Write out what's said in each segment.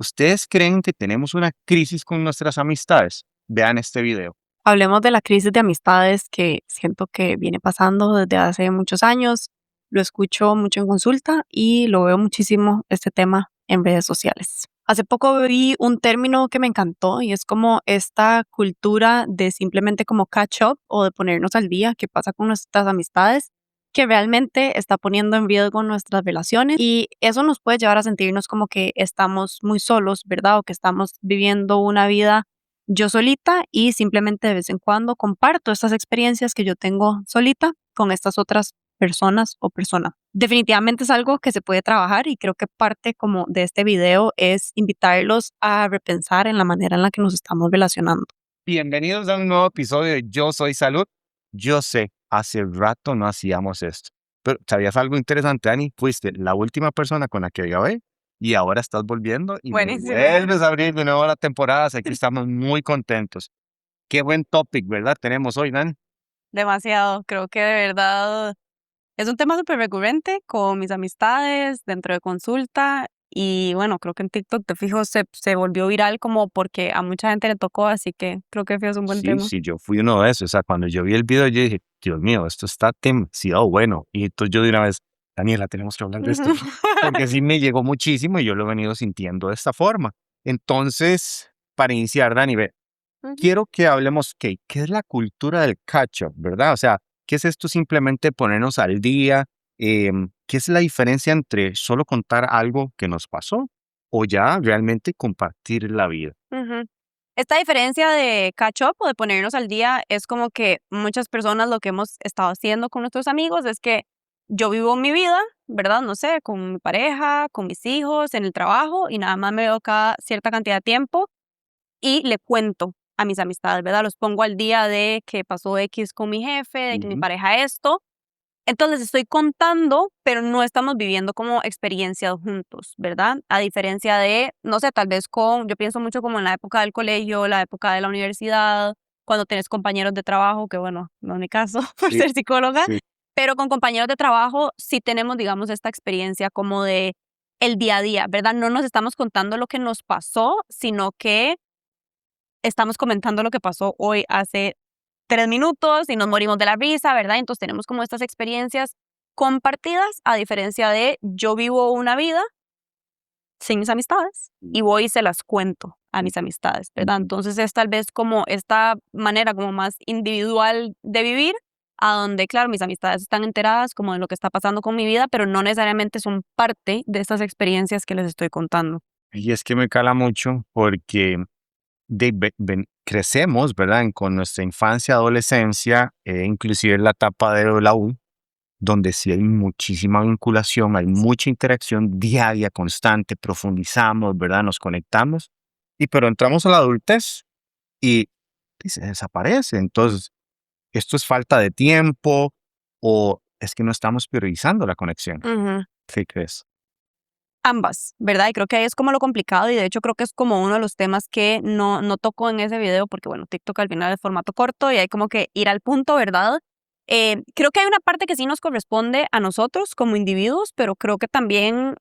¿Ustedes creen que tenemos una crisis con nuestras amistades? Vean este video. Hablemos de la crisis de amistades que siento que viene pasando desde hace muchos años. Lo escucho mucho en consulta y lo veo muchísimo este tema en redes sociales. Hace poco vi un término que me encantó y es como esta cultura de simplemente como catch up o de ponernos al día que pasa con nuestras amistades que realmente está poniendo en riesgo nuestras relaciones y eso nos puede llevar a sentirnos como que estamos muy solos, ¿verdad? O que estamos viviendo una vida yo solita y simplemente de vez en cuando comparto estas experiencias que yo tengo solita con estas otras personas o personas. Definitivamente es algo que se puede trabajar y creo que parte como de este video es invitarlos a repensar en la manera en la que nos estamos relacionando. Bienvenidos a un nuevo episodio de Yo Soy Salud. Yo sé, hace rato no hacíamos esto. Pero, ¿sabías algo interesante, Dani? Fuiste la última persona con la que grabé y ahora estás volviendo y me Buenísimo. vuelves a abrir de nuevo la temporada. Así que estamos muy contentos. Qué buen topic, ¿verdad? Tenemos hoy, Dani. Demasiado, creo que de verdad es un tema súper recurrente con mis amistades dentro de consulta y bueno, creo que en TikTok te fijo se volvió viral como porque a mucha gente le tocó, así que creo que es un buen Sí, tema. sí, yo fui uno de esos. O sea, cuando yo vi el video, yo dije, Dios mío, esto está demasiado bueno. Y entonces yo de una vez, Daniela, tenemos que hablar de esto. Porque sí me llegó muchísimo y yo lo he venido sintiendo de esta forma. Entonces, para iniciar, Dani, ve, Ujú. quiero que hablemos, ¿qué es la cultura del catch-up, verdad? O sea, ¿qué es esto simplemente ponernos al día? ¿Qué es la diferencia entre solo contar algo que nos pasó o ya realmente compartir la vida? Ujú. Esta diferencia de catch up o de ponernos al día es como que muchas personas lo que hemos estado haciendo con nuestros amigos es que yo vivo mi vida, ¿verdad? No sé, con mi pareja, con mis hijos, en el trabajo y nada más me veo cada cierta cantidad de tiempo y le cuento a mis amistades, ¿verdad? Los pongo al día de que pasó X con mi jefe, de que mi Ujú, pareja esto. Entonces estoy contando, pero no estamos viviendo como experiencias juntos, ¿verdad? A diferencia de, no sé, tal vez yo pienso mucho como en la época del colegio, la época de la universidad, cuando tienes compañeros de trabajo, que bueno, no es mi caso por sí, ser psicóloga, sí. pero con compañeros de trabajo sí tenemos, digamos, esta experiencia como de el día a día, ¿verdad? No nos estamos contando lo que nos pasó, sino que estamos comentando lo que pasó hoy hace 3 minutos y nos morimos de la risa, ¿verdad? Entonces tenemos como estas experiencias compartidas, a diferencia de yo vivo una vida sin mis amistades y voy y se las cuento a mis amistades, ¿verdad? Ujú. Entonces es tal vez como esta manera como más individual de vivir, a donde, claro, mis amistades están enteradas como de lo que está pasando con mi vida, pero no necesariamente son parte de estas experiencias que les estoy contando. Y es que me cala mucho porque crecemos, ¿verdad? Con nuestra infancia, adolescencia, inclusive en la etapa de la U, donde sí hay muchísima vinculación, hay mucha interacción diaria, constante, profundizamos, ¿verdad? Nos conectamos, y pero entramos a la adultez y se desaparece. Entonces, ¿esto es falta de tiempo o es que no estamos priorizando la conexión? Ujú. ¿Qué crees? Ambas, ¿verdad? Y creo que ahí es como lo complicado y de hecho creo que es como uno de los temas que no toco en ese video porque bueno, TikTok al final es formato corto y hay como que ir al punto, ¿verdad? Creo que hay una parte que sí nos corresponde a nosotros como individuos, pero creo que también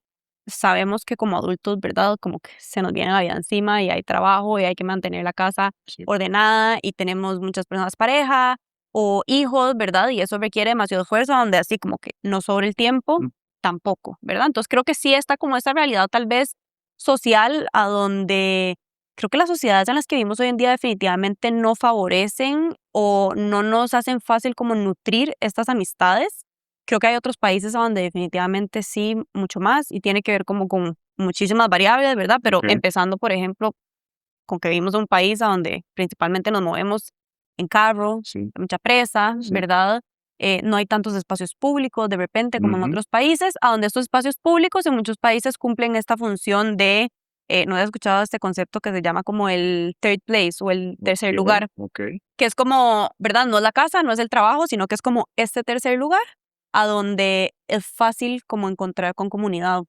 sabemos que como adultos, ¿verdad? Como que se nos viene la vida encima y hay trabajo y hay que mantener la casa Sí. ordenada y tenemos muchas personas pareja o hijos, ¿verdad? Y eso requiere demasiado esfuerzo, donde así como que no sobre el tiempo Mm, tampoco, ¿verdad? Entonces creo que sí está como esa realidad tal vez social a donde creo que las sociedades en las que vivimos hoy en día definitivamente no favorecen o no nos hacen fácil como nutrir estas amistades. Creo que hay otros países a donde definitivamente sí, mucho más y tiene que ver como con muchísimas variables, ¿verdad? Pero ok, empezando, por ejemplo, con que vivimos en un país a donde principalmente nos movemos en carro, sí, hay mucha presa, sí. ¿verdad? No hay tantos espacios públicos de repente como en Ujú, otros países, a donde estos espacios públicos en muchos países cumplen esta función de, no he escuchado este concepto que se llama como el third place o el ok, tercer lugar, ok. que es como, ¿verdad? No es la casa, no es el trabajo, sino que es como este tercer lugar a donde es fácil como encontrar con comunidad.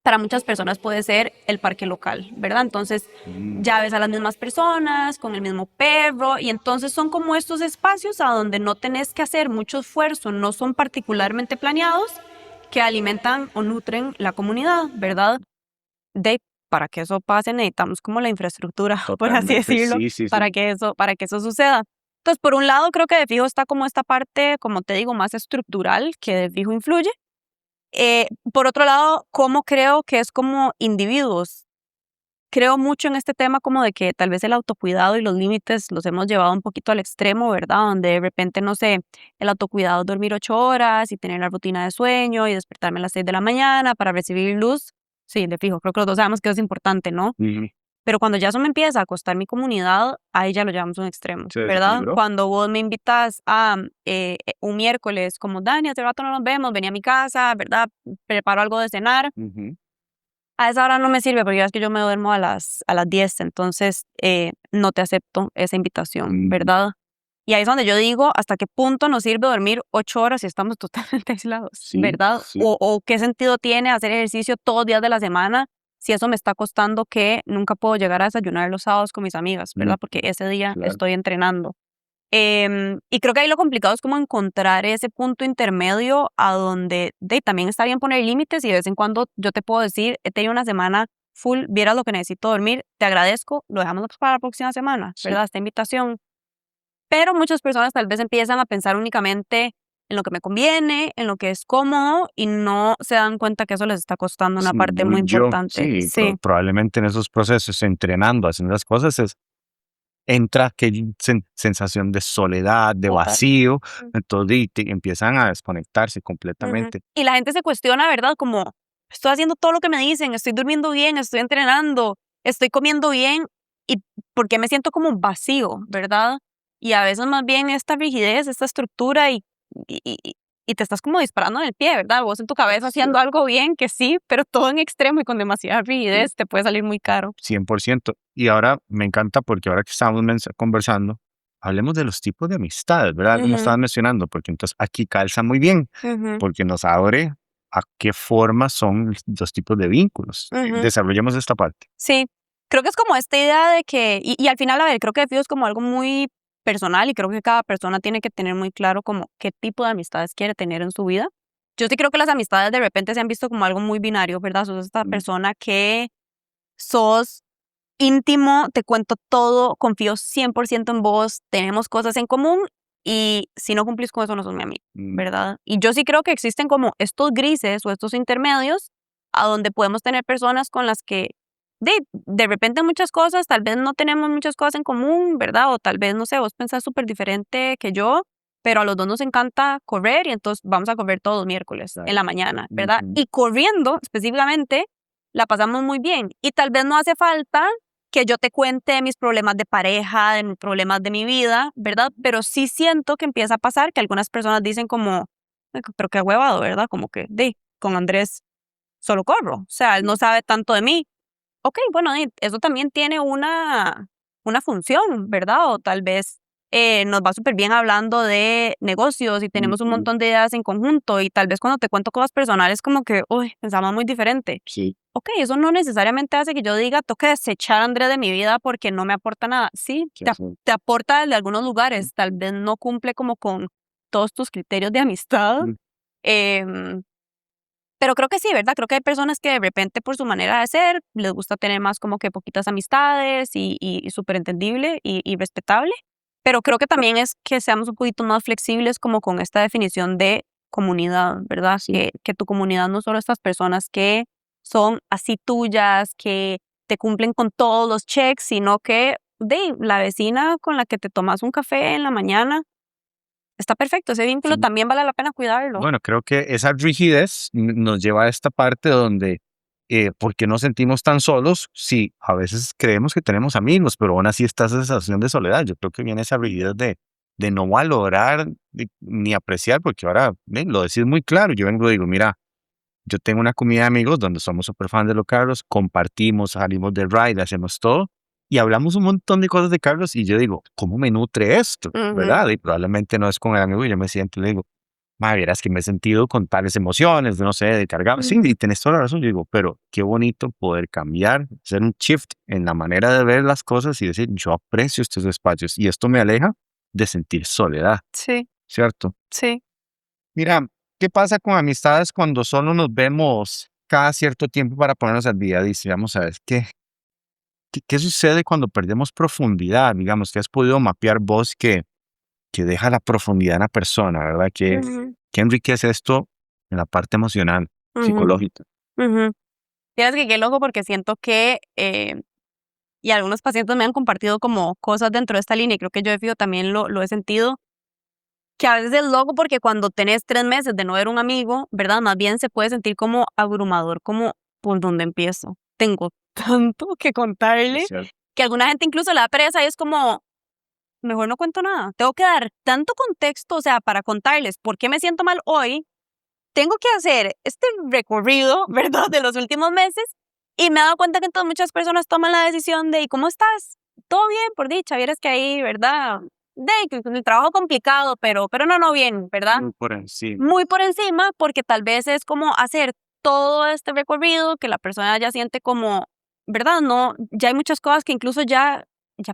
Para muchas personas puede ser el parque local, ¿verdad? Entonces Mm. ya ves a las mismas personas con el mismo perro y entonces son como estos espacios a donde no tenés que hacer mucho esfuerzo, no son particularmente planeados, que alimentan o nutren la comunidad, ¿verdad? De para que eso pase necesitamos como la infraestructura, por así Totalmente, decirlo, sí, sí, para sí. para que eso suceda. Entonces, por un lado, creo que de fijo está como esta parte, como te digo, más estructural, que de fijo influye. Por otro lado, cómo creo que es como individuos. Creo mucho en este tema como de que tal vez el autocuidado y los límites los hemos llevado un poquito al extremo, ¿verdad? Donde de repente, no sé, el autocuidado es dormir 8 horas y tener la rutina de sueño y despertarme a las 6 de la mañana para recibir luz. Sí, de fijo, creo que los dos sabemos que eso es importante, ¿no? Ujú. Pero cuando ya eso me empieza a costar mi comunidad, ahí ya lo llevamos a un extremo, Se ¿verdad? desequilibró. Cuando vos me invitas a un miércoles, como Dani, hace rato no nos vemos, vení a mi casa, ¿verdad? Preparo algo de cenar. Ujú. A esa hora no me sirve porque ya es que yo me duermo a las 10, entonces no te acepto esa invitación, Ujú. ¿verdad? Y ahí es donde yo digo hasta qué punto nos sirve dormir 8 horas si estamos totalmente aislados, Sí, ¿verdad? sí, O qué sentido tiene hacer ejercicio todos los días de la semana si eso me está costando que nunca puedo llegar a desayunar los sábados con mis amigas, ujú, ¿verdad? Porque ese día claro. estoy entrenando. Y creo que ahí lo complicado es como encontrar ese punto intermedio a donde también está bien poner límites y de vez en cuando yo te puedo decir, he tenido una semana full, vieras lo que necesito dormir, te agradezco, lo dejamos para la próxima semana, Sí, ¿verdad? Esta invitación. Pero muchas personas tal vez empiezan a pensar únicamente en lo que me conviene, en lo que es cómodo y no se dan cuenta que eso les está costando una sí, parte muy importante. sí, Sí, probablemente en esos procesos, entrenando, haciendo las cosas, entra aquella sensación de soledad, de total. vacío, entonces empiezan a desconectarse Ujú. completamente. Y la gente se cuestiona, ¿verdad? Como, estoy haciendo todo lo que me dicen, estoy durmiendo bien, estoy entrenando, estoy comiendo bien, ¿y por qué me siento como vacío, verdad? Y a veces más bien esta rigidez, esta estructura y, y- y- y te estás como disparando en el pie, ¿verdad? Vos en tu cabeza Sí, haciendo algo bien, que sí, pero todo en extremo y con demasiada sí, rigidez te puede salir muy caro. 100%. Y ahora me encanta porque ahora que estamos conversando, hablemos de los tipos de amistades, ¿verdad? Como Ujú, estabas mencionando, porque entonces aquí calza muy bien, ujú, porque nos abre a qué forma son los tipos de vínculos. ujú. Desarrollemos esta parte. Sí, creo que es como esta idea de que, y al final, a ver, creo que fijo es como algo muy personal y creo que cada persona tiene que tener muy claro como qué tipo de amistades quiere tener en su vida. Yo sí creo que las amistades de repente se han visto como algo muy binario, ¿verdad? Sos esta Mm, persona que sos íntimo, te cuento todo, confío 100% en vos, tenemos cosas en común y si no cumplís con eso no sos mi amigo, mm, ¿verdad? Y yo sí creo que existen como estos grises o estos intermedios a donde podemos tener personas con las que de repente muchas cosas, tal vez no tenemos muchas cosas en común, ¿verdad? O tal vez, no sé, vos pensás súper diferente que yo, pero a los dos nos encanta correr y entonces vamos a correr todos los miércoles en claro. la mañana, ¿verdad? Ujú. Y corriendo específicamente la pasamos muy bien. Y tal vez no hace falta que yo te cuente mis problemas de pareja, de mis problemas de mi vida, ¿verdad? Pero sí siento que empieza a pasar que algunas personas dicen como, "Ay, pero qué huevado, ¿verdad? Como que, con Andrés solo corro. O sea, él no sabe tanto de mí. Ok, bueno, eso también tiene una función, ¿verdad? O tal vez nos va súper bien hablando de negocios y tenemos un Ujú. montón de ideas en conjunto y tal vez cuando te cuento cosas personales como que, uy, pensamos muy diferente. Sí, Ok, eso no necesariamente hace que yo diga, tengo que desechar a Andrés de mi vida porque no me aporta nada. Sí, sí, sí. te aporta desde algunos lugares, tal vez no cumple como con todos tus criterios de amistad, Mm, em, pero creo que sí, ¿verdad? Creo que hay personas que de repente por su manera de ser les gusta tener más como que poquitas amistades y súper entendible y respetable, pero creo que también es que seamos un poquito más flexibles como con esta definición de comunidad, ¿verdad? sí. Que tu comunidad no solo estas personas que son así tuyas, que te cumplen con todos los checks, sino que la vecina con la que te tomas un café en la mañana está perfecto, ese vínculo Sí. también vale la pena cuidarlo. Bueno, creo que esa rigidez nos lleva a esta parte donde, ¿por qué nos sentimos tan solos? Sí, a veces creemos que tenemos amigos, pero aún así está esa sensación de soledad. Yo creo que viene esa rigidez de no valorar ni apreciar, porque ahora lo decís muy claro. Yo vengo y digo, mira, yo tengo una comunidad de amigos donde somos súper fans de los carros, compartimos, salimos de ride, hacemos todo y hablamos un montón de cosas de Carlos y yo digo, ¿cómo me nutre esto? Ujú, ¿Verdad? Y probablemente no es con el amigo y yo me siento y le digo, ma, vieras que me he sentido con tales emociones, no sé, de cargar. Sí, y ujú. tenés toda la razón. Yo digo, pero qué bonito poder cambiar, hacer un shift en la manera de ver las cosas y decir, yo aprecio estos espacios y esto me aleja de sentir soledad, Sí, ¿cierto? sí. Mira, ¿qué pasa con amistades cuando solo nos vemos cada cierto tiempo para ponernos al día. Dice, vamos a ver, ¿qué sucede cuando perdemos profundidad? Digamos, que has podido mapear vos que deja la profundidad en la persona, ¿verdad? Ujú, ¿Qué enriquece esto en la parte emocional, ujú, psicológica? ujú. Fíjate que qué loco porque siento que, y algunos pacientes me han compartido como cosas dentro de esta línea, y creo que yo de fijo también lo he sentido, que a veces es loco porque cuando tenés 3 meses de no ver un amigo, ¿verdad? Más bien se puede sentir como abrumador, como por dónde empiezo. Tengo tanto que Es contarle cierto. que alguna gente incluso le da pereza y es como, mejor no cuento nada. Tengo que dar tanto contexto, o sea, para contarles por qué me siento mal hoy. Tengo que hacer este recorrido, ¿verdad? De los últimos meses y me he dado cuenta que entonces muchas personas toman la decisión de, ¿y cómo estás? Todo bien, por dicha, vieras que ahí, ¿verdad? De que con el trabajo complicado, pero no bien, ¿verdad? Muy por encima. Muy por encima, porque tal vez es como hacer todo este recorrido que la persona ya siente como, ¿verdad? No, ya hay muchas cosas que incluso ya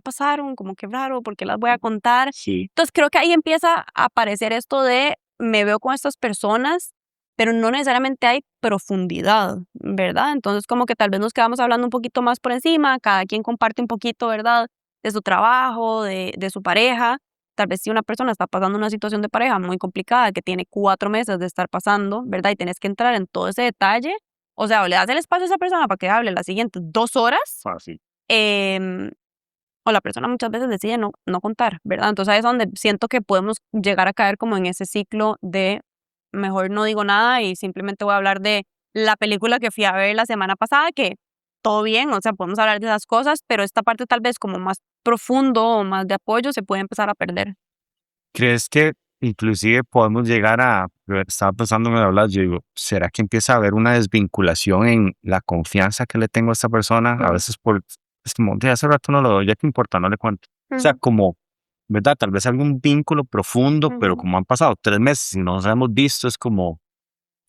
pasaron, como que raro, porque las voy a contar. Sí. Entonces creo que ahí empieza a aparecer esto de me veo con estas personas, pero no necesariamente hay profundidad, ¿verdad? Entonces como que tal vez nos quedamos hablando un poquito más por encima, cada quien comparte un poquito, ¿verdad? De su trabajo, de su pareja. Tal vez si una persona está pasando una situación de pareja muy complicada, que tiene 4 meses de estar pasando, ¿verdad? Y tienes que entrar en todo ese detalle, o sea, o le das el espacio a esa persona para que hable las siguientes 2 horas, Fácil. em, o la persona muchas veces decide no contar, ¿verdad? Entonces ahí es donde siento que podemos llegar a caer como en ese ciclo de mejor no digo nada y simplemente voy a hablar de la película que fui a ver la semana pasada, que todo bien, o sea, podemos hablar de esas cosas, pero esta parte tal vez como más profundo o más de apoyo se puede empezar a perder. ¿Crees que inclusive podemos llegar estaba pensando en hablar, yo digo, ¿será que empieza a haber una desvinculación en la confianza que le tengo a esta persona? A Ujú, veces es como, "De hace rato no lo doy, ya que importa, no le cuento". O sea, ujú, como, ¿verdad? Tal vez algún vínculo profundo, pero ujú, como han pasado 3 meses y no nos hemos visto, es como,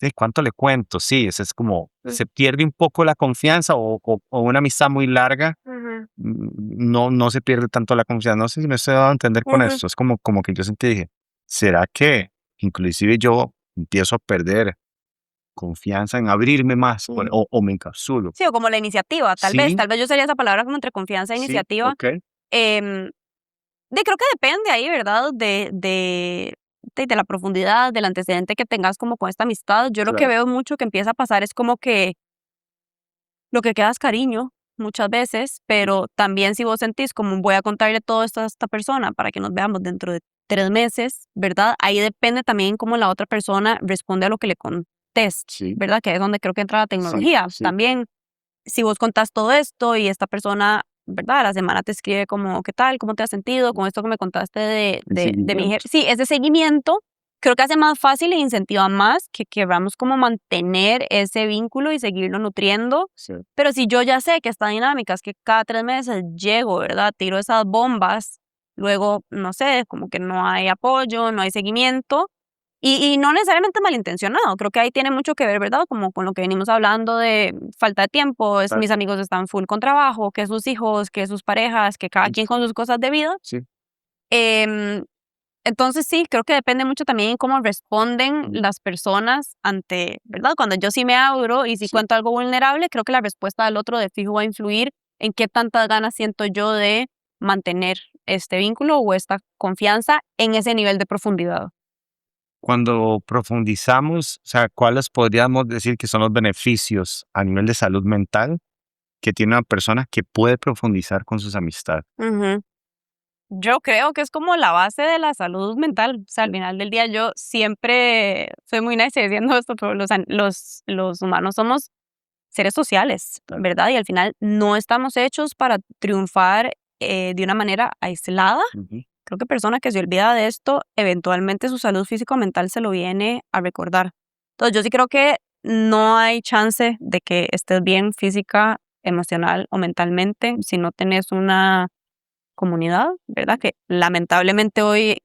¿de cuánto le cuento? Sí, es como, ujú, se pierde un poco la confianza o una amistad muy larga, ujú, no se pierde tanto la confianza. No sé si me estoy dando a entender con ujú. esto. Es como que yo sentí, dije, ¿será que inclusive yo empiezo a perder confianza en abrirme más Sí. o me encapsulo? Sí, o como la iniciativa, Sí, tal vez yo sería esa palabra como entre confianza e sí, iniciativa. ok, Em, creo que depende ahí, ¿verdad? De la profundidad, del antecedente que tengas como con esta amistad. Yo lo que claro. veo mucho que empieza a pasar es como que lo que queda es cariño muchas veces, pero también si vos sentís como voy a contarle todo esto a esta persona para que nos veamos dentro de 3 meses, ¿verdad? Ahí depende también cómo la otra persona responde a lo que le contés, Sí, ¿verdad? Que es donde creo que entra la sí, tecnología. sí. También si vos contás todo esto y esta persona, ¿verdad? A la semana te escribe como, ¿qué tal? ¿Cómo te has sentido con esto que me contaste El de mi jefe? seguimiento. Sí, ese seguimiento creo que hace más fácil e incentiva más que queramos como mantener ese vínculo y seguirlo nutriendo. Sí, Pero si yo ya sé que esta dinámica es que cada 3 meses llego, ¿verdad? Tiro esas bombas, luego, no sé, como que no hay apoyo, no hay seguimiento, y no necesariamente malintencionado, creo que ahí tiene mucho que ver, ¿verdad? Como con lo que venimos hablando de falta de tiempo, es claro. mis amigos están full con trabajo, que sus hijos, que sus parejas, que cada quien con sus cosas de vida. Sí. Em, entonces sí, creo que depende mucho también en cómo responden Mm, las personas ante, ¿verdad? Cuando yo sí me abro y sí sí. cuento algo vulnerable, creo que la respuesta del otro de fijo va a influir en qué tantas ganas siento yo de mantener este vínculo o esta confianza en ese nivel de profundidad. Cuando profundizamos, o sea, ¿cuáles podríamos decir que son los beneficios a nivel de salud mental que tiene una persona que puede profundizar con sus amistades? Ujú. Yo creo que es como la base de la salud mental. O sea, al final del día yo siempre soy muy nice diciendo esto, pero los humanos somos seres sociales, Claro. ¿verdad? Y al final no estamos hechos para triunfar de una manera aislada. Ujú. Creo que persona que se olvida de esto, eventualmente su salud físico-mental se lo viene a recordar. Entonces yo sí creo que no hay chance de que estés bien física, emocional o mentalmente si no tenés una comunidad, ¿verdad? Que lamentablemente hoy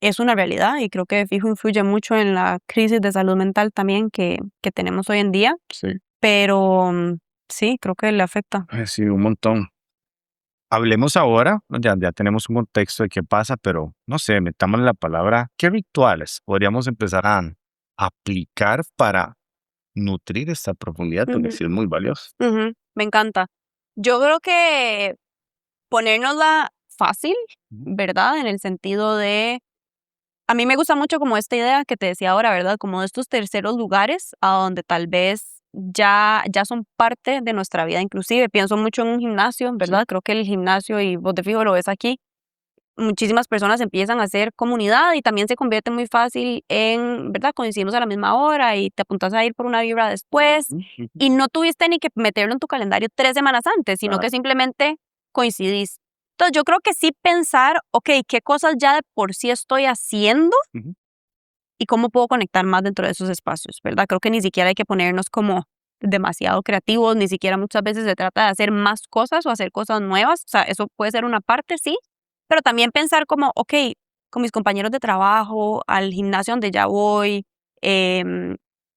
es una realidad y creo que de fijo influye mucho en la crisis de salud mental también que tenemos hoy en día, Sí. pero sí, creo que le afecta. Sí, un montón. Hablemos ahora, ¿no? Ya tenemos un contexto de qué pasa, pero no sé, metamos la palabra, ¿qué rituales podríamos empezar a aplicar para nutrir esta profundidad porque sí es muy valioso. Me encanta. Yo creo que ponérnosla fácil, ¿verdad? En el sentido de, a mí me gusta mucho como esta idea que te decía ahora, ¿verdad? Como de estos terceros lugares a donde tal vez ya son parte de nuestra vida. Inclusive pienso mucho en un gimnasio, ¿verdad? Creo que el gimnasio, y vos de fijo lo ves aquí, muchísimas personas empiezan a hacer comunidad y también se convierte muy fácil en, ¿verdad? Coincidimos a la misma hora y te apuntas a ir por una vibra después y no tuviste ni que meterlo en tu calendario 3 semanas antes, sino que simplemente coincidís. Entonces yo creo que sí pensar, ok, ¿qué cosas ya de por sí estoy haciendo y cómo puedo conectar más dentro de esos espacios, ¿verdad? Creo que ni siquiera hay que ponernos como demasiado creativos, ni siquiera muchas veces se trata de hacer más cosas o hacer cosas nuevas, o sea, eso puede ser una parte, sí, pero también pensar como, ok, con mis compañeros de trabajo, al gimnasio donde ya voy,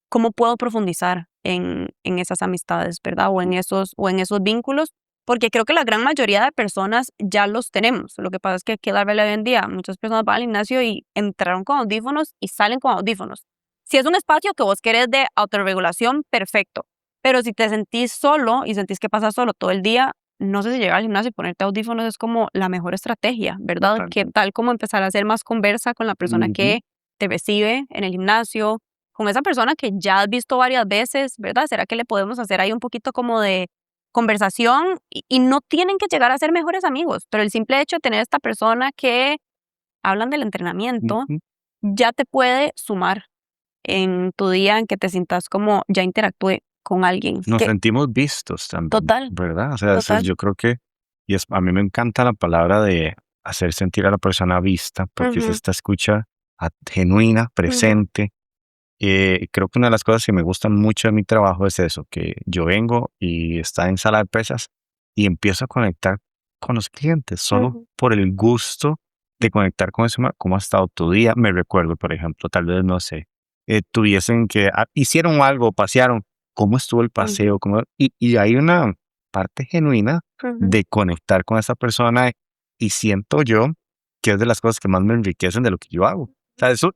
¿cómo puedo profundizar en esas amistades, ¿verdad? O en esos vínculos, porque creo que la gran mayoría de personas ya los tenemos. Lo que pasa es que hay que darle hoy en día. Muchas personas van al gimnasio y entraron con audífonos y salen con audífonos. Si es un espacio que vos querés de autorregulación, perfecto. Pero si te sentís solo y sentís que pasas solo todo el día, no sé si llegar al gimnasio y ponerte audífonos es como la mejor estrategia, ¿verdad? ¿Qué tal como empezar a hacer más conversa con la persona que te recibe en el gimnasio, con esa persona que ya has visto varias veces, ¿verdad? ¿Será que le podemos hacer ahí un poquito como de conversación? Y no tienen que llegar a ser mejores amigos, pero el simple hecho de tener esta persona que hablan del entrenamiento ya te puede sumar en tu día en que te sientas como ya interactué con alguien. Nos sentimos vistos también, Total, ¿verdad? O sea, eso total. yo creo que, a mí me encanta la palabra de hacer sentir a la persona vista, porque es esta escucha genuina, presente. Creo que una de las cosas que me gustan mucho de mi trabajo es eso, que yo vengo y está en sala de pesas y empiezo a conectar con los clientes solo por el gusto de conectar con eso. ¿Cómo ha estado tu día? Me recuerdo, por ejemplo, tal vez, no sé, tuviesen que, hicieron algo, pasearon, ¿cómo estuvo el paseo? Y hay una parte genuina de conectar con esa persona y siento yo que es de las cosas que más me enriquecen de lo que yo hago. O sea, eso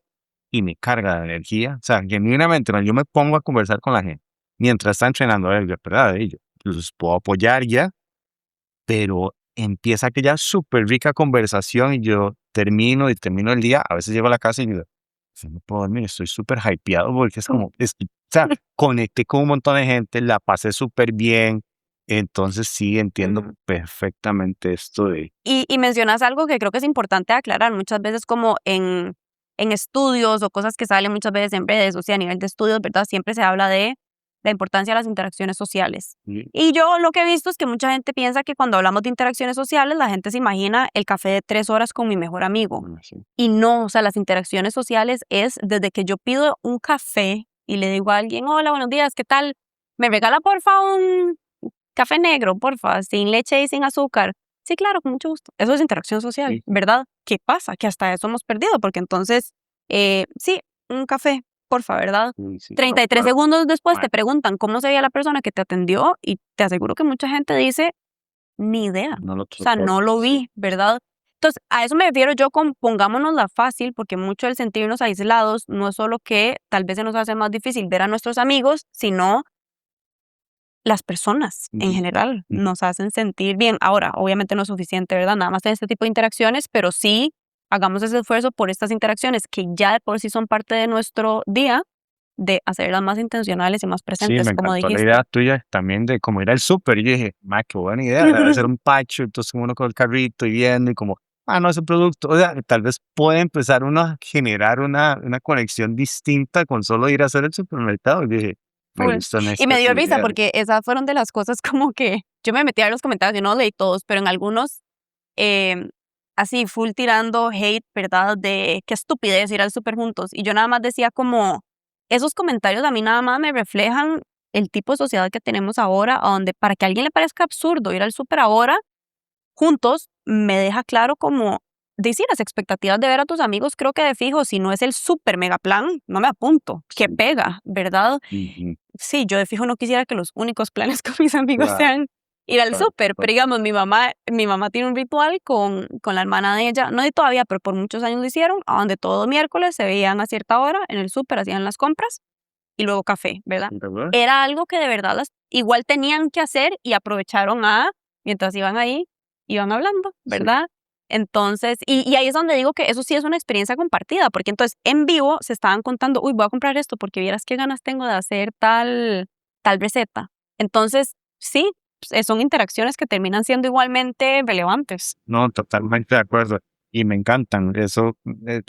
y me carga de energía. O sea, genuinamente, ¿no? Yo me pongo a conversar con la gente mientras está entrenando, ¿verdad? Yo los puedo apoyar ya, pero empieza aquella súper rica conversación y yo termino el día, a veces llego a la casa y digo, "Sí, no puedo dormir, estoy súper hypeado porque es como, o sea, conecté con un montón de gente, la pasé súper bien, entonces sí entiendo perfectamente esto de... Y mencionas algo que creo que es importante aclarar. Muchas veces como en estudios o cosas que salen muchas veces en redes, o sea, a nivel de estudios, ¿verdad? Siempre se habla de la importancia de las interacciones sociales. Y yo lo que he visto es que mucha gente piensa que cuando hablamos de interacciones sociales, la gente se imagina el café de 3 horas con mi mejor amigo. Y no, o sea, las interacciones sociales es desde que yo pido un café y le digo a alguien, hola, buenos días, ¿qué tal? ¿Me regala porfa un café negro, porfa, sin leche y sin azúcar? Sí, claro, con mucho gusto. Eso es interacción social, ¿verdad? ¿Qué pasa? Que hasta eso hemos perdido, porque entonces, sí, un café, porfa, ¿verdad? 33 segundos después te preguntan cómo se veía la persona que te atendió y te aseguro que mucha gente dice, ni idea. O sea, no lo vi, ¿verdad? Entonces, a eso me refiero yo con pongámonosla fácil, porque mucho el sentirnos aislados no es solo que tal vez se nos hace más difícil ver a nuestros amigos, sino las personas en general nos hacen sentir bien. Ahora, obviamente no es suficiente, ¿verdad? Nada más en este tipo de interacciones, pero sí hagamos ese esfuerzo por estas interacciones que ya de por sí son parte de nuestro día, de hacerlas más intencionales y más Sí, presentes, me como encantó la dijiste. idea tuya también de cómo ir al súper. Y yo dije, ma, qué buena idea, debe ser un pacho, entonces uno con el carrito y viendo y como, no, ese producto, o sea, tal vez puede empezar uno a generar una conexión distinta con solo ir a hacer el supermercado. Y dije, me Full. gustan Y me estas dio risa ideas. porque esas fueron de las cosas como que yo me metí a ver los comentarios, yo no leí todos, pero en algunos em, así full tirando hate, ¿verdad? De qué estupidez ir al súper juntos. Y yo nada más decía como, esos comentarios a mí nada más me reflejan el tipo de sociedad que tenemos ahora, a donde para que a alguien le parezca absurdo ir al súper ahora juntos, me deja claro como decir las expectativas de ver a tus amigos, creo que de fijo, si no es el súper mega plan, no me apunto, que pega, ¿verdad? Sí, yo de fijo no quisiera que los únicos planes con mis amigos Claro, sean ir al claro, súper, pero digamos, mi mamá tiene un ritual con la hermana de ella, no de todavía, pero por muchos años lo hicieron, a donde todo miércoles se veían a cierta hora en el súper, hacían las compras, y luego café, ¿verdad? ¿Verdad? Era algo que de verdad igual tenían que hacer y aprovecharon mientras iban ahí, iban hablando, Sí. ¿verdad? Entonces, y ahí es donde digo que eso sí es una experiencia compartida, porque entonces en vivo se estaban contando, uy, voy a comprar esto porque vieras qué ganas tengo de hacer tal receta. Entonces, sí, son interacciones que terminan siendo igualmente relevantes. No, totalmente de acuerdo. Y me encantan. Eso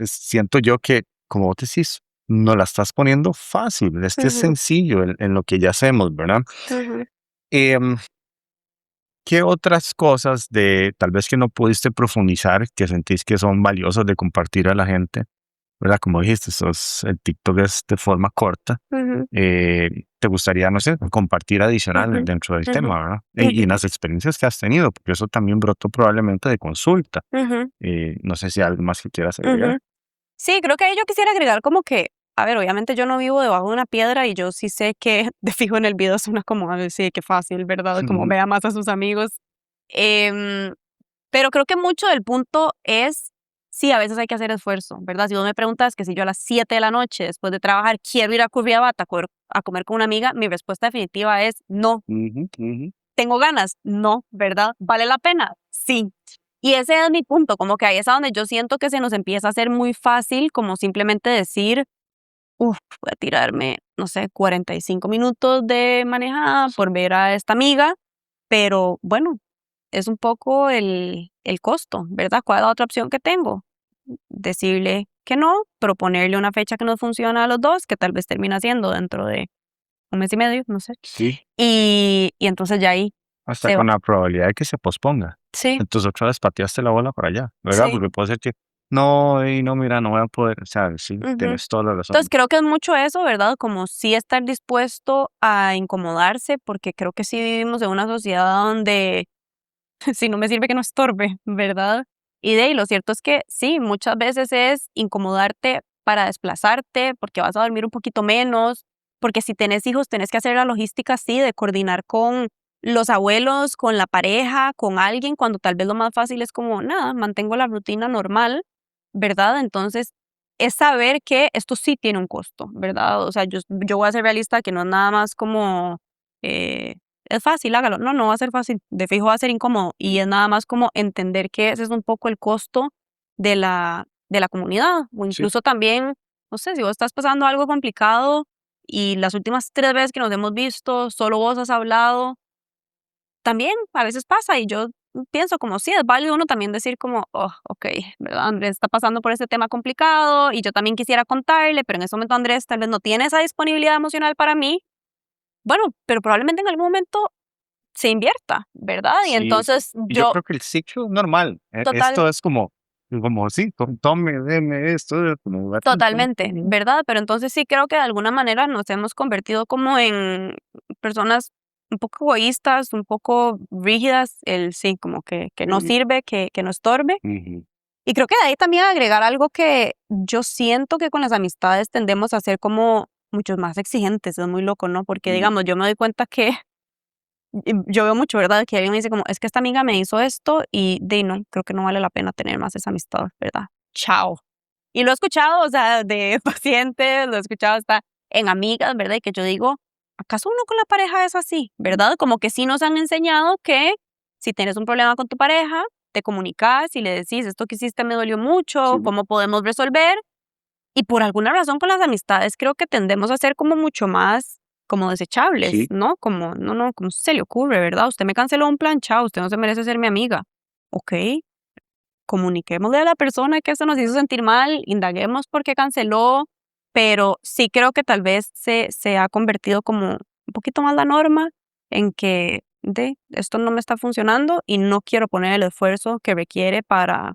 siento yo que, como vos decís, no la estás poniendo fácil. Es Ujú, sencillo en lo que ya hacemos, ¿verdad? ujú, Em, ¿Qué otras cosas de tal vez que no pudiste profundizar, que sentís que son valiosas de compartir a la gente? ¿Verdad? Como dijiste, el TikTok es de forma corta. ujú, ¿Te gustaría, no sé, compartir adicional ujú, dentro del ujú, tema, ¿verdad? Y ujú, las experiencias que has tenido, porque eso también brotó probablemente de consulta. ujú, No sé si hay algo más que quieras agregar. ujú. Sí, creo que ahí yo quisiera agregar como que, a ver, obviamente yo no vivo debajo de una piedra y yo sí sé que de fijo en el video suena como, a ver, sí, qué fácil, ¿verdad? Como Ujú, vea más a sus amigos. Em, pero creo que mucho del punto es, sí, a veces hay que hacer esfuerzo, ¿verdad? Si vos me preguntas que si yo a las 7 de la noche, después de trabajar, quiero ir a Curriabat a comer con una amiga, mi respuesta definitiva es no. ujú, ujú. ¿Tengo ganas? No, ¿verdad? ¿Vale la pena? Sí. Y ese es mi punto, como que ahí es a donde yo siento que se nos empieza a hacer muy fácil, como simplemente decir, uf, voy a tirarme, no sé, 45 minutos de manejada por ver a esta amiga, pero bueno, es un poco el costo, ¿verdad? ¿Cuál es la otra opción que tengo? Decirle que no, proponerle una fecha que nos funciona a los dos, que tal vez termina siendo dentro de un mes y medio, no sé. Sí, Y entonces ya ahí hasta se va. con la probabilidad de que se posponga. Sí, Entonces otra vez pateaste la bola para allá, ¿verdad? sí. Porque puede ser que, no, y no, mira, no voy a poder. O sea, sí, Ujú. tienes toda la Entonces, razón. creo que es mucho eso, ¿verdad? Como sí estar dispuesto a incomodarse, porque creo que sí vivimos en una sociedad donde si no me sirve que no estorbe, ¿verdad? Y de ahí lo cierto es que sí, muchas veces es incomodarte para desplazarte, porque vas a dormir un poquito menos, porque si tenés hijos tenés que hacer la logística así de coordinar con los abuelos, con la pareja, con alguien, cuando tal vez lo más fácil es como, nada, mantengo la rutina normal, ¿verdad? Entonces, es saber que esto sí tiene un costo, ¿verdad? O sea, yo voy a ser realista que no es nada más como, eh, es fácil, hágalo. No, no va a ser fácil, de fijo va a ser incómodo y es nada más como entender que ese es un poco el costo de la comunidad o Sí, incluso también, no sé, si vos estás pasando algo complicado y las últimas 3 veces que nos hemos visto, solo vos has hablado, también a veces pasa y yo pienso como sí, es válido uno también decir como, oh, ok, ¿verdad? Andrés está pasando por este tema complicado y yo también quisiera contarle, pero en ese momento Andrés tal vez no tiene esa disponibilidad emocional para mí. Bueno, pero probablemente en algún momento se invierta, ¿verdad? Y sí. entonces Y yo yo creo que el ciclo es normal. total Esto es como sí, tome, deme esto, como totalmente, ¿verdad? Pero entonces sí creo que de alguna manera nos hemos convertido como en personas un poco egoístas, un poco rígidas, el sí, como que no Ujú, sirve, que no estorbe. ujú, Y creo que de ahí también agregar algo que yo siento que con las amistades tendemos a ser como muchos más exigentes, es muy loco, ¿no? Porque ujú. digamos, yo me doy cuenta que yo veo mucho, ¿verdad? Que alguien me dice como, es que esta amiga me hizo esto y de no, creo que no vale la pena tener más esa amistad, ¿verdad? Chao. Y lo he escuchado, o sea, de pacientes, lo he escuchado hasta en amigas, ¿verdad? Y que yo digo, ¿acaso uno con la pareja es así, verdad? Como que sí nos han enseñado que si tienes un problema con tu pareja, te comunicas y le decís, esto que hiciste me dolió mucho, Sí, ¿cómo podemos resolver? Y por alguna razón con las amistades creo que tendemos a ser como mucho más como desechables, sí, ¿no? Como, no, no, ¿cómo se le ocurre, verdad? Usted me canceló un plan, chao, usted no se merece ser mi amiga. Ok, comuniquémosle a la persona que eso nos hizo sentir mal, indaguemos por qué canceló, pero sí creo que tal vez se ha convertido como un poquito más la norma en que esto no me está funcionando y no quiero poner el esfuerzo que requiere para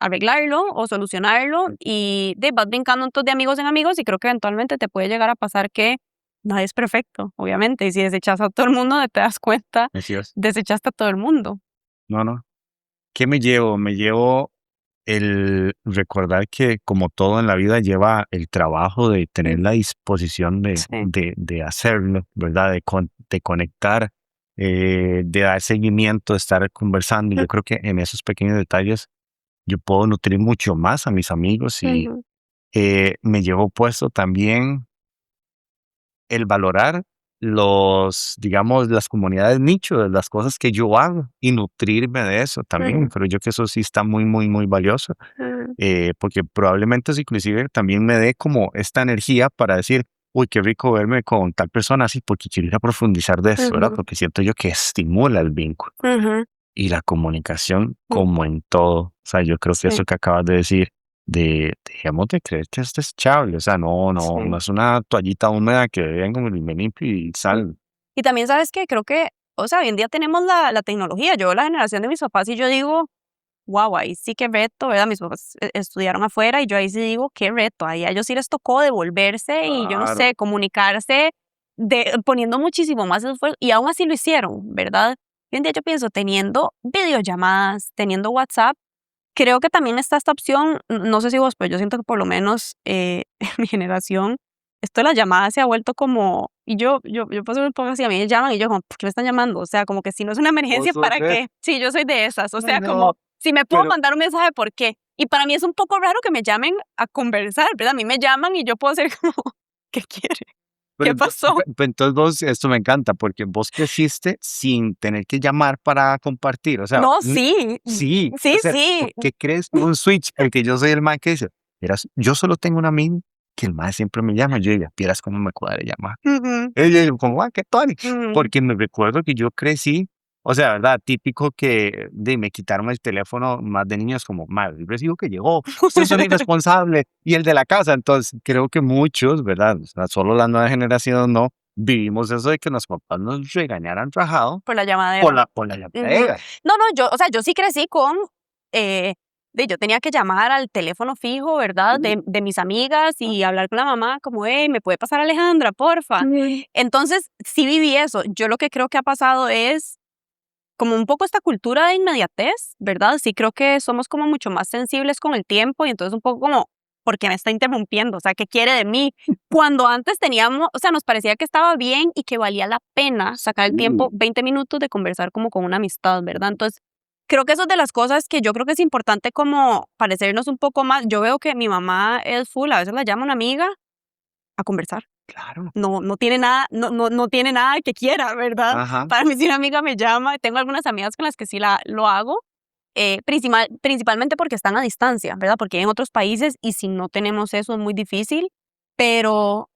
arreglarlo o solucionarlo y vas brincando entonces de amigos en amigos y creo que eventualmente te puede llegar a pasar que nadie es perfecto, obviamente, y si desechas a todo el mundo te das cuenta, así es. desechaste a todo el mundo. No, no. ¿Qué me llevo? Me llevo el recordar que como todo en la vida lleva el trabajo de tener Mm, la disposición de, sí, de hacerlo, ¿verdad? De conectar, de dar seguimiento, de estar conversando. Yo creo que en esos pequeños detalles yo puedo nutrir mucho más a mis amigos y ujú, me llevo puesto también el valorar digamos, las comunidades nicho, de las cosas que yo hago y nutrirme de eso también. Creo yo que eso sí está muy, muy, muy valioso, porque probablemente eso inclusive también me dé como esta energía para decir, uy, qué rico verme con tal persona así, porque quiero ir a profundizar de eso, ¿verdad? Porque siento yo que estimula el vínculo y la comunicación como en todo. O sea, yo creo que eso Sí, que acabas de decir, dejemos de creer que esto es chable, o sea, no sí. es una toallita húmeda que vengo y me limpio y sal. Y también, ¿sabes qué? Creo que, o sea, hoy en día tenemos la tecnología. Yo veo la generación de mis papás y yo digo, wow, ahí sí que reto, ¿verdad? Mis papás estudiaron afuera y yo ahí sí digo, qué reto. Ahí a ellos sí les tocó devolverse y yo no Claro. sé, comunicarse poniendo muchísimo más esfuerzo y aún así lo hicieron, ¿verdad? Hoy en día yo pienso, teniendo videollamadas, teniendo WhatsApp, creo que también está esta opción, no sé si vos, pero yo siento que por lo menos en mi generación, esto de las llamadas se ha vuelto como, y yo paso un poco así, a mí me llaman y yo como, ¿por qué me están llamando? O sea, como que si no es una ¿Vos emergencia, sos ¿para de? qué? Sí, yo soy de esas, o Ay, sea, como, no, si me puedo pero, mandar un mensaje, ¿por qué? Y para mí es un poco raro que me llamen a conversar, ¿verdad? A mí me llaman y yo puedo ser como, ¿qué quiere? ¿Qué pasó? entonces vos, esto me encanta, porque vos creciste sin tener que llamar para compartir, o sea, No, sí, sí, o sí, sea, ¿por sí. qué crees que un switch? Porque yo soy el man que dice, "Vieras, yo solo tengo un amigo que el man siempre me llama, yo digo, vieras cómo me cuadra llamar. Ujú, Ella dijo, como, qué Tony, ujú. porque me recuerdo que yo crecí, o sea, ¿verdad? Típico que me quitaron el teléfono más de niños, como, madre, el recibo que llegó, usted es un irresponsable, y el de la casa. Entonces, creo que muchos, ¿verdad? O sea, solo la nueva generación no, vivimos eso de que los papás nos regañaran rajado Por la llamadera. por la Ujú. llamadera. No, no, o sea, yo sí crecí con, eh, yo tenía que llamar al teléfono fijo, ¿verdad? De mis amigas y hablar con la mamá como, hey, ¿me puede pasar Alejandra, porfa? Entonces, sí viví eso. Yo lo que creo que ha pasado es como un poco esta cultura de inmediatez, ¿verdad? Sí creo que somos como mucho más sensibles con el tiempo y entonces un poco como, ¿por qué me está interrumpiendo? O sea, ¿qué quiere de mí? Cuando antes teníamos, o sea, nos parecía que estaba bien y que valía la pena sacar el tiempo, 20 minutos de conversar como con una amistad, ¿verdad? Entonces, creo que eso es de las cosas que yo creo que es importante como parecernos un poco más. Yo veo que mi mamá es full, a veces la llama una amiga a conversar. Claro. No tiene nada, no tiene nada que quiera, ¿verdad? Ajá. Para mí si una amiga me llama, tengo algunas amigas con las que sí lo hago, principalmente porque están a distancia, ¿verdad? Porque hay en otros países y si no tenemos eso es muy difícil, pero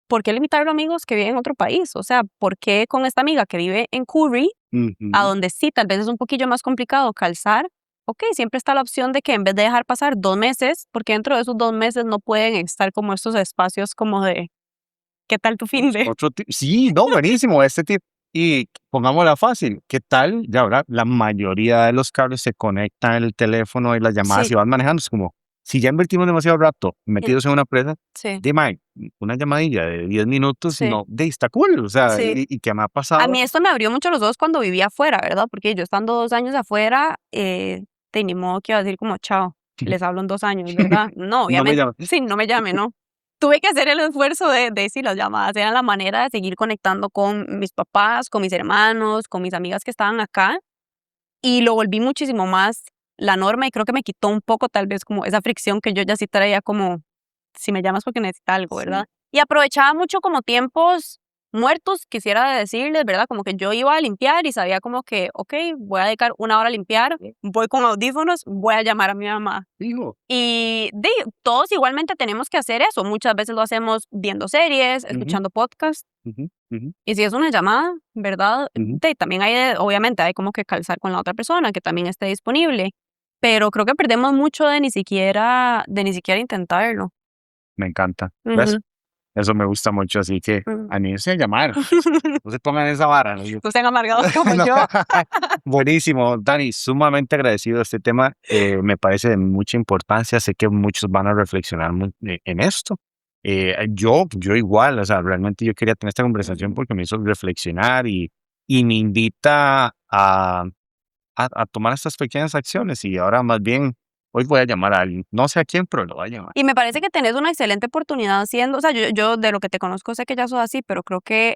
¿por qué limitarlo a amigos que viven en otro país? O sea, ¿por qué con esta amiga que vive en Curry, a Ujú. donde sí tal vez es un poquillo más complicado calzar? Ok, siempre está la opción de que en vez de dejar pasar 2 meses, porque dentro de esos 2 meses no pueden estar como estos espacios como de ¿qué tal tu fin de? Otro tip, sí, no, buenísimo este tip. Y pongámosla fácil, ¿qué tal? Ya ahora la mayoría de los cables se conectan el teléfono y las llamadas Sí, y van manejando. Es como, si ya invertimos demasiado rato mm, metidos en una presa, sí, dime, una llamadilla de 10 minutos y sí, no, de está cool. O sea, sí. y que me ha A pasado. mí esto me abrió mucho los ojos cuando vivía afuera, ¿verdad? Porque yo estando 2 años afuera, de ni modo que iba a decir como: "Chao, les hablo en 2 años", ¿verdad? No, No me obviamente llaman. sí, no me llame, ¿no? Tuve que hacer el esfuerzo de sí, las llamadas eran la manera de seguir conectando con mis papás, con mis hermanos, con mis amigas que estaban acá, y lo volví muchísimo más la norma, y creo que me quitó un poco, tal vez, como esa fricción que yo ya sí traía como si me llamas porque necesitas algo, ¿verdad? Sí. Y aprovechaba mucho como tiempos muertos, quisiera decirles, ¿verdad? Como que yo iba a limpiar y sabía como que, ok, voy a dedicar 1 hora a limpiar, voy con audífonos, voy a llamar a mi mamá. Digo. Y todos igualmente tenemos que hacer eso. Muchas veces lo hacemos viendo series, Ujú, escuchando podcasts. ujú, ujú, Y si es una llamada, ¿verdad? ujú. También hay, obviamente, hay como que calzar con la otra persona que también esté disponible. Pero creo que perdemos mucho de ni siquiera intentarlo. Me encanta. ¿Ves? Ujú, Eso me gusta mucho, así que ujú. anímense a llamar. No se pongan esa vara. ¿No? No sean amargados como No. yo. Buenísimo, Dani, sumamente agradecido de este tema. Me parece de mucha importancia. Sé que muchos van a reflexionar en esto. Yo igual, o sea, realmente yo quería tener esta conversación Ujú. porque me hizo reflexionar y me invita a tomar estas pequeñas acciones. Y ahora más bien, hoy voy a llamar a alguien. No sé a quién, pero lo voy a llamar. Y me parece que tenés una excelente oportunidad haciendo, o sea, yo de lo que te conozco sé que ya sos así, pero creo que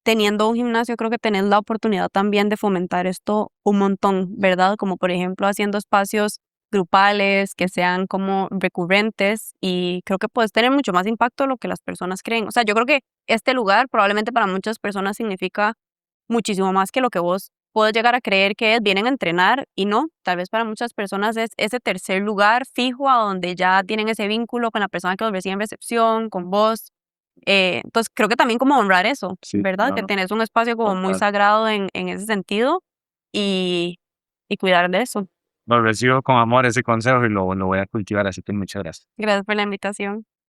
teniendo un gimnasio, creo que tenés la oportunidad también de fomentar esto un montón, ¿verdad? Como por ejemplo haciendo espacios grupales, que sean como recurrentes y creo que puedes tener mucho más impacto de lo que las personas creen. O sea, yo creo que este lugar probablemente para muchas personas significa muchísimo más que lo que vos puedes llegar a creer que es. Vienen a entrenar y no, tal vez para muchas personas es ese tercer lugar fijo a donde ya tienen ese vínculo con la persona que los recibe en recepción, con vos. Entonces creo que también como honrar eso, Sí, ¿verdad? Que claro, tenés un espacio como muy total. sagrado en ese sentido y, y cuidar de eso. Lo recibo con amor ese consejo y lo voy a cultivar, así que muchas gracias. Gracias por la invitación.